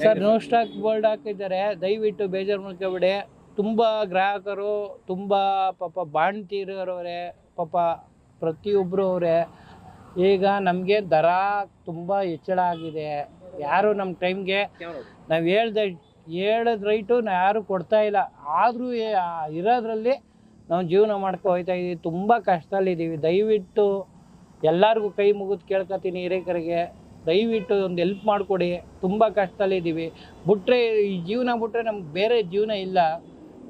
Sir no stock board ಹಾಕಿದ್ದಾರೆ, ದಯವಿಟ್ಟು ಬೇಜಾರು ಮಾಡ್ಕೊಬೇಡಿ. ತುಂಬ ಗ್ರಾಹಕರು ತುಂಬ ಪಾಪ ಬಾಂಡ್ ತೀರೋರವ್ರೆ, ಪಾಪ ಪ್ರತಿಯೊಬ್ಬರು ಅವರೇ. ಈಗ ನಮಗೆ ದರ ತುಂಬ ಹೆಚ್ಚಳ ಆಗಿದೆ. ಯಾರು ನಮ್ಮ ಟೈಮ್ಗೆ ನಾವು ಹೇಳಿದ ರೈಟು ಯಾರು ಕೊಡ್ತಾ ಇಲ್ಲ. ಆದರೂ ಇರೋದ್ರಲ್ಲಿ ನಾವು ಜೀವನ ಮಾಡ್ಕೊ ಹೋಗ್ತಾ ಇದ್ದೀವಿ. ತುಂಬ ಕಷ್ಟದಲ್ಲಿದ್ದೀವಿ. ದಯವಿಟ್ಟು ಎಲ್ಲರಿಗೂ ಕೈ ಮುಗಿದು ಕೇಳ್ಕೊತೀನಿ, ಹಿರೇಕರಿಗೆ ದಯವಿಟ್ಟು ಒಂದು ಹೆಲ್ಪ್ ಮಾಡಿಕೊಡಿ. ತುಂಬ ಕಷ್ಟದಲ್ಲಿದ್ದೀವಿ. ಬಿಟ್ಟರೆ ಈ ಜೀವನ ಬಿಟ್ಟರೆ ನಮ್ಗೆ ಬೇರೆ ಜೀವನ ಇಲ್ಲ.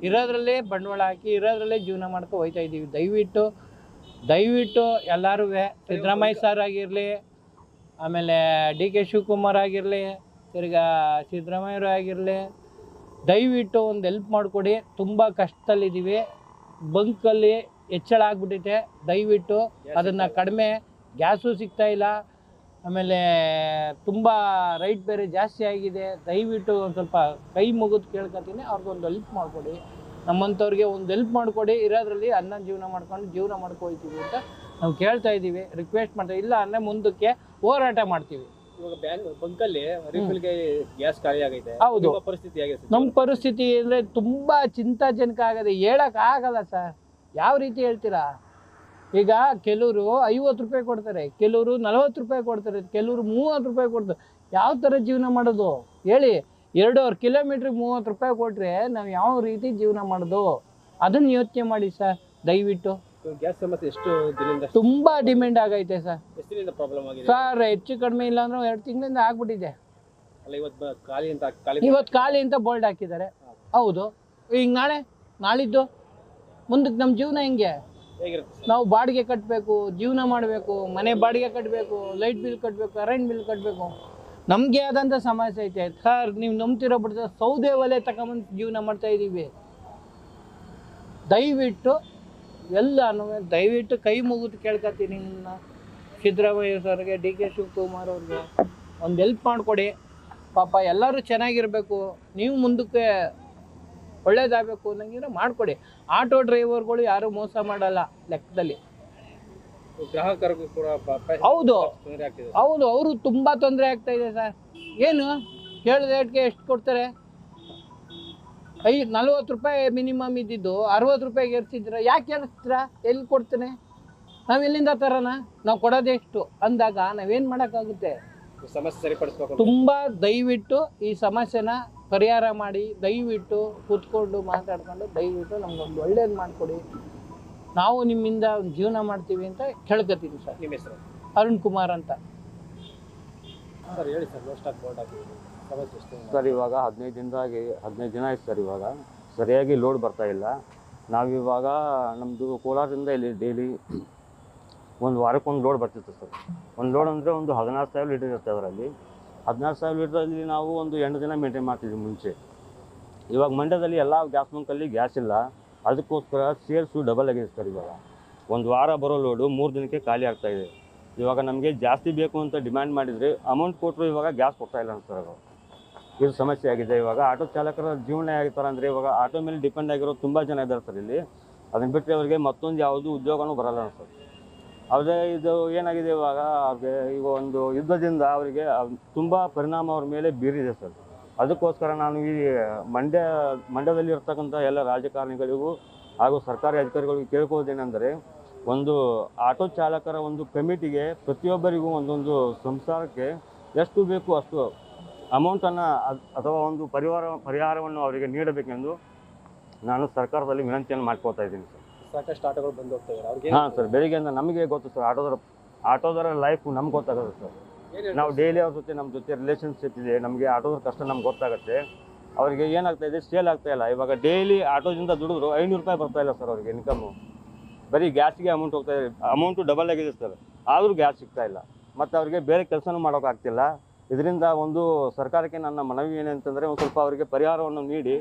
ಇರೋದ್ರಲ್ಲೇ ಬಂಡವಾಳ ಹಾಕಿ ಇರೋದ್ರಲ್ಲೇ ಜೀವನ ಮಾಡ್ಕೊ ಹೋಗ್ತಾ ಇದ್ದೀವಿ. ದಯವಿಟ್ಟು ಎಲ್ಲರೂ ಸಿದ್ದರಾಮಯ್ಯ ಸರ್ ಆಗಿರಲಿ, ಆಮೇಲೆ DK ಶಿವಕುಮಾರ್ ಆಗಿರಲಿ, ತಿರ್ಗಾ ಸಿದ್ದರಾಮಯ್ಯರು ಆಗಿರಲಿ, ದಯವಿಟ್ಟು ಒಂದು ಹೆಲ್ಪ್ ಮಾಡಿಕೊಡಿ. ತುಂಬ ಕಷ್ಟದಲ್ಲಿದ್ದೀವಿ. ಬಂಕಲ್ಲಿ ಹೆಚ್ಚಳ ಆಗ್ಬಿಟ್ಟೈತೆ. ದಯವಿಟ್ಟು ಅದನ್ನು ಕಡಿಮೆ, ಗ್ಯಾಸು ಸಿಗ್ತಾಯಿಲ್ಲ, ಆಮೇಲೆ ತುಂಬ ರೈಟ್ ಬೇರೆ ಜಾಸ್ತಿ ಆಗಿದೆ. ದಯವಿಟ್ಟು ಒಂದು ಸ್ವಲ್ಪ ಕೈ ಮುಗಿದು ಕೇಳ್ಕೊತೀನಿ, ಅವ್ರಿಗೊಂದು ಹೆಲ್ಪ್ ಮಾಡಿಕೊಡಿ. ನಮ್ಮಂಥವ್ರಿಗೆ ಒಂದು ಹೆಲ್ಪ್ ಮಾಡಿಕೊಡಿ. ಇರೋದ್ರಲ್ಲಿ ಅನ್ನ ಜೀವನ ಮಾಡ್ಕೊಂಡು ಜೀವನ ಮಾಡ್ಕೊಳ್ತೀವಿ ಅಂತ ನಾವು ಕೇಳ್ತಾ ಇದ್ದೀವಿ, ರಿಕ್ವೆಸ್ಟ್ ಮಾಡ್ತೀವಿ. ಇಲ್ಲ ಅಂದರೆ ಮುಂದಕ್ಕೆ ಹೋರಾಟ ಮಾಡ್ತೀವಿ. ಇವಾಗ ಬಂಕಲ್ಲಿ ರೀಫಿಲ್ಗೆ ಗ್ಯಾಸ್ ಖಾಲಿ ಆಗೈತೆ. ಹೌದು, ಪರಿಸ್ಥಿತಿ ಆಗಿದೆ. ನಮ್ಮ ಪರಿಸ್ಥಿತಿ ಅಂದರೆ ತುಂಬ ಚಿಂತಾಜನಕ ಆಗದೆ, ಹೇಳೋಕ್ಕಾಗಲ್ಲ ಸರ್. ಯಾವ ರೀತಿ ಹೇಳ್ತೀರಾ? ಈಗ ಕೆಲವರು 50 ರೂಪಾಯಿ ಕೊಡ್ತಾರೆ, ಕೆಲವರು 40 ರೂಪಾಯಿ ಕೊಡ್ತಾರೆ, ಕೆಲವರು 30 ರೂಪಾಯಿ ಕೊಡ್ತಾರೆ. ಯಾವ ಥರ ಜೀವನ ಮಾಡೋದು ಹೇಳಿ? 2.5 ಕಿಲೋಮೀಟ್ರಿಗೆ 30 ರೂಪಾಯಿ ಕೊಟ್ಟರೆ ನಾವು ಯಾವ ರೀತಿ ಜೀವನ ಮಾಡೋದು? ಅದನ್ನು ಯೋಚನೆ ಮಾಡಿ ಸರ್ ದಯವಿಟ್ಟು. ಗ್ಯಾಸ್ ಸಮಸ್ಯೆ ಎಷ್ಟು ದಿನದಿಂದ ತುಂಬ ಡಿಮ್ಯಾಂಡ್ ಆಗೈತೆ ಸರ್. ಎಷ್ಟು ದಿನದಿಂದ ಪ್ರಾಬ್ಲಮ್ ಆಗಿದೆ ಸರ್? ಹೆಚ್ಚು ಕಡಿಮೆ ಇಲ್ಲ ಅಂದ್ರೆ 2 ತಿಂಗಳಿಂದ ಆಗ್ಬಿಟ್ಟಿದೆ. ಅಲ್ಲ, ಇವತ್ತು ಖಾಲಿ ಅಂತ ಬೋಲ್ಡ್ ಹಾಕಿದ್ದಾರೆ. ಹೌದು, ಈಗ ನಾಳಿದ್ದು ಮುಂದಕ್ಕೆ ನಮ್ಮ ಜೀವನ ಹೆಂಗೆ? ನಾವು ಬಾಡಿಗೆ ಕಟ್ಟಬೇಕು, ಜೀವನ ಮಾಡಬೇಕು, ಮನೆ ಬಾಡಿಗೆ ಕಟ್ಟಬೇಕು, ಲೈಟ್ ಬಿಲ್ ಕಟ್ಟಬೇಕು, ಕರೆಂಟ್ ಬಿಲ್ ಕಟ್ಟಬೇಕು. ನಮಗೆ ಆದಂಥ ಸಮಸ್ಯೆ ಐತೆ ಸರ್. ನೀವು ನಂಬ್ತಿರೋ ಬಿಡ್ತಾರೆ, ಸೌದೆ ಒಲೆ ತಗೊಂಬಂದು ಜೀವನ ಮಾಡ್ತಾ ಇದ್ದೀವಿ. ದಯವಿಟ್ಟು ಎಲ್ಲನೂ ದಯವಿಟ್ಟು ಕೈ ಮುಗಿದು ಕೇಳ್ಕೊತೀನಿ ನಿಮ್ಮನ್ನ, ಸಿದ್ದರಾಮಯ್ಯ ಸರ್ಗೆ, DK ಶಿವಕುಮಾರ್ ಅವ್ರಿಗೆ ಒಂದು ಹೆಲ್ಪ್ ಮಾಡಿಕೊಡಿ. ಪಾಪ ಎಲ್ಲರೂ ಚೆನ್ನಾಗಿರಬೇಕು, ನೀವು ಮುಂದಕ್ಕೆ ಒಳ್ಳೇದಾಗಬೇಕು ಅನ್ನಂಗಿದ್ರೆ ಮಾಡಿಕೊಡಿ. ಆಟೋ ಡ್ರೈವರ್ಗಳು ಯಾರೂ ಮೋಸ ಮಾಡಲ್ಲ ಲೆಕ್ಕದಲ್ಲಿ. ಗ್ರಾಹಕರಿಗೂ ಕೂಡ ಹೌದು, ಅವರು ತುಂಬ ತೊಂದರೆ ಆಗ್ತಾ ಇದೆ ಸರ್. ಏನು ಕೇಳಿದ ರೇಟ್ಗೆ ಎಷ್ಟು ಕೊಡ್ತಾರೆ? 40 ರೂಪಾಯಿ ಮಿನಿಮಮ್ ಇದ್ದಿದ್ದು 60 ರೂಪಾಯಿಗೆ ಏರಿಸಿದ್ರ. ಯಾಕೆ ಏರಿಸ್ತೀರಾ? ಎಲ್ಲಿ ಕೊಡ್ತೇನೆ? ನಾವು ಎಲ್ಲಿಂದ ತರೋಣ? ನಾವು ಕೊಡೋದೆಷ್ಟು ಅಂದಾಗ ನಾವೇನು ಮಾಡೋಕ್ಕಾಗುತ್ತೆ? ಸಮಸ್ಯೆ ಸರಿಪಡಿಸ್ಬೇಕು. ತುಂಬ ದಯವಿಟ್ಟು ಈ ಸಮಸ್ಯೆನ ಪರಿಹಾರ ಮಾಡಿ. ದಯವಿಟ್ಟು ಕೂತ್ಕೊಂಡು ಮಾತಾಡ್ಕೊಂಡು ದಯವಿಟ್ಟು ನಮ್ಗೊಂದು ಒಳ್ಳೇದು ಮಾಡಿಕೊಡಿ. ನಾವು ನಿಮ್ಮಿಂದ ಜೀವನ ಮಾಡ್ತೀವಿ ಅಂತ ಕೇಳ್ಕೊತೀವಿ ಸರ್. ನಿಮ್ಮ ಹೆಸರು? ಅರುಣ್ ಕುಮಾರ್ ಅಂತ ಸರ್. ಹೇಳಿ ಸರ್, ನೋ ಸ್ಟಾಕ್ ಬೋರ್ಡ್ ಹಾಕಿದ್ದೀವಿ, ಸಮಸ್ಯೆ ಎಷ್ಟು? ಸರ್, ಇವಾಗ 15 ದಿನ ಆಯ್ತು ಸರ್. ಇವಾಗ ಸರಿಯಾಗಿ ಲೋಡ್ ಬರ್ತಾ ಇಲ್ಲ. ನಾವಿವಾಗ ನಮ್ಮದು ಕೋಲಾರದಿಂದ ಇಲ್ಲಿ ಡೈಲಿ ಒಂದು ವಾರಕ್ಕೊಂದು ಲೋಡ್ ಬರ್ತಿತ್ತು ಸರ್. ಒಂದು ಲೋಡ್ ಅಂದರೆ ಒಂದು 16,000 ಲೀಟರ್ ಇರುತ್ತೆ ಅದರಲ್ಲಿ. 16,000 ಲೀಟ್ರಲ್ಲಿ ನಾವು ಒಂದು 8 ದಿನ ಮೇಂಟೈನ್ ಮಾಡ್ತಿದ್ವಿ ಮುಂಚೆ. ಇವಾಗ ಮಂಡ್ಯದಲ್ಲಿ ಎಲ್ಲ ಗ್ಯಾಸ್ ಬಂಕಲ್ಲಿ ಗ್ಯಾಸ್ ಇಲ್ಲ. ಅದಕ್ಕೋಸ್ಕರ ಸೇಲ್ಸು ಡಬಲ್ ಆಗಿದೆ ಸರ್. ಇವಾಗ ಒಂದು ವಾರ ಬರೋ ಲೋಡು 3 ದಿನಕ್ಕೆ ಖಾಲಿ ಆಗ್ತಾಯಿದೆ. ಇವಾಗ ನಮಗೆ ಜಾಸ್ತಿ ಬೇಕು ಅಂತ ಡಿಮ್ಯಾಂಡ್ ಮಾಡಿದರೆ ಅಮೌಂಟ್ ಕೊಟ್ಟರು ಇವಾಗ ಗ್ಯಾಸ್ ಕೊಡ್ತಾಯಿಲ್ಲ ಸರ್. ಅದು ಇದು ಸಮಸ್ಯೆ ಆಗಿದೆ. ಇವಾಗ ಆಟೋ ಚಾಲಕರ ಜೀವನ ಆಗಿರ್ತಾರೆ ಅಂದರೆ ಇವಾಗ ಆಟೋ ಮೇಲೆ ಡಿಪೆಂಡ್ ಆಗಿರೋ ತುಂಬ ಜನ ಇದ್ದಾರೆ ಸರ್ ಇಲ್ಲಿ. ಅದನ್ನು ಬಿಟ್ಟರೆ ಅವರಿಗೆ ಮತ್ತೊಂದು ಯಾವುದು ಉದ್ಯೋಗನೂ ಬರಲ್ಲ ಸರ್. ಆದರೆ ಇದು ಏನಾಗಿದೆ ಇವಾಗ ಅವ್ರಿಗೆ ಈಗ ಒಂದು ಯುದ್ಧದಿಂದ ಅವರಿಗೆ ತುಂಬ ಪರಿಣಾಮ ಅವ್ರ ಮೇಲೆ ಬೀರಿದೆ ಸರ್. ಅದಕ್ಕೋಸ್ಕರ ನಾನು ಈ ಮಂಡ್ಯದಲ್ಲಿ ಇರ್ತಕ್ಕಂಥ ಎಲ್ಲ ರಾಜಕಾರಣಿಗಳಿಗೂ ಹಾಗೂ ಸರ್ಕಾರಿ ಅಧಿಕಾರಿಗಳಿಗೂ ಕೇಳ್ಕೊಳ್ಳೋದೇನೆಂದರೆ, ಒಂದು ಆಟೋ ಚಾಲಕರ ಒಂದು ಕಮಿಟಿಗೆ ಪ್ರತಿಯೊಬ್ಬರಿಗೂ ಒಂದೊಂದು ಸಂಸಾರಕ್ಕೆ ಎಷ್ಟು ಬೇಕು ಅಷ್ಟು ಅಮೌಂಟನ್ನು ಅಥವಾ ಒಂದು ಪರಿಹಾರವನ್ನು ಅವರಿಗೆ ನೀಡಬೇಕೆಂದು ನಾನು ಸರ್ಕಾರದಲ್ಲಿ ವಿನಂತಿಯನ್ನು ಮಾಡ್ಕೋತಾ ಇದ್ದೀನಿ ಸರ್. ಸಾಕಷ್ಟು ಆಟೋಗಳು ಬಂದು ಹೋಗ್ತಾ ಇದ್ದಾರೆ ಅವ್ರಿಗೆ. ಹಾಂ ಸರ್, ಬೆಳಿಗ್ಗೆಯಿಂದ ನಮಗೆ ಗೊತ್ತು ಸರ್. ಆಟೋದರ ಲೈಫ್ ನಮ್ಗೆ ಗೊತ್ತಾಗುತ್ತೆ ಸರ್. ನಾವು ಡೈಲಿ ಅವ್ರ ಜೊತೆ ನಮ್ಮ ಜೊತೆ ರಿಲೇಷನ್ಶಿಪ್ ಇದೆ. ನಮಗೆ ಆಟೋದ್ರ ಕಷ್ಟ ನಮ್ಗೆ ಗೊತ್ತಾಗುತ್ತೆ. ಅವರಿಗೆ ಏನಾಗ್ತಾಯಿದೆ, ಸೇಲ್ ಆಗ್ತಾಯಿಲ್ಲ. ಇವಾಗ ಡೈಲಿ ಆಟೋದಿಂದ ದುಡಿದ್ರು 500 ರೂಪಾಯಿ ಬರ್ತಾಯಿಲ್ಲ ಸರ್ ಅವ್ರಿಗೆ ಇನ್ಕಮ್ಮು. ಬರೀ ಗ್ಯಾಸ್ಗೆ ಅಮೌಂಟ್ ಹೋಗ್ತಾಯಿದೆ. ಅಮೌಂಟು ಡಬಲ್ ಆಗಿದೆ ಸರ್. ಆದರೂ ಗ್ಯಾಸ್ ಸಿಗ್ತಾಯಿಲ್ಲ. ಮತ್ತು ಅವ್ರಿಗೆ ಬೇರೆ ಕೆಲಸನೂ ಮಾಡೋಕ್ಕಾಗ್ತಿಲ್ಲ. ಇದರಿಂದ ಒಂದು ಸರ್ಕಾರಕ್ಕೆ ನನ್ನ ಮನವಿ ಏನಂತಂದರೆ, ಒಂದು ಸ್ವಲ್ಪ ಅವರಿಗೆ ಪರಿಹಾರವನ್ನು ನೀಡಿ.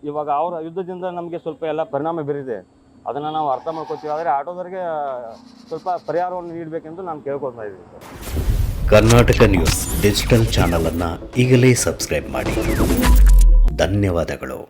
ಇವಾಗ ಅವರ ಯುದ್ಧದಿಂದ ನಮಗೆ ಸ್ವಲ್ಪ ಎಲ್ಲ ಪರಿಣಾಮ ಬೀರಿದೆ. ಅದನ್ನು ನಾವು ಅರ್ಥ ಮಾಡ್ಕೋತೀವಿ. ಆದರೆ ಆಟೋದವರಿಗೆ ಸ್ವಲ್ಪ ಪರಿಹಾರವನ್ನು ನೀಡಬೇಕೆಂದು ನಾನು ಕೇಳ್ಕೊತಾ ಇದ್ದೀನಿ ಸರ್. ಕರ್ನಾಟಕ ನ್ಯೂಸ್ ಡಿಜಿಟಲ್ ಚಾನಲನ್ನು ಈಗಲೇ ಸಬ್ಸ್ಕ್ರೈಬ್ ಮಾಡಿ. ಧನ್ಯವಾದಗಳು.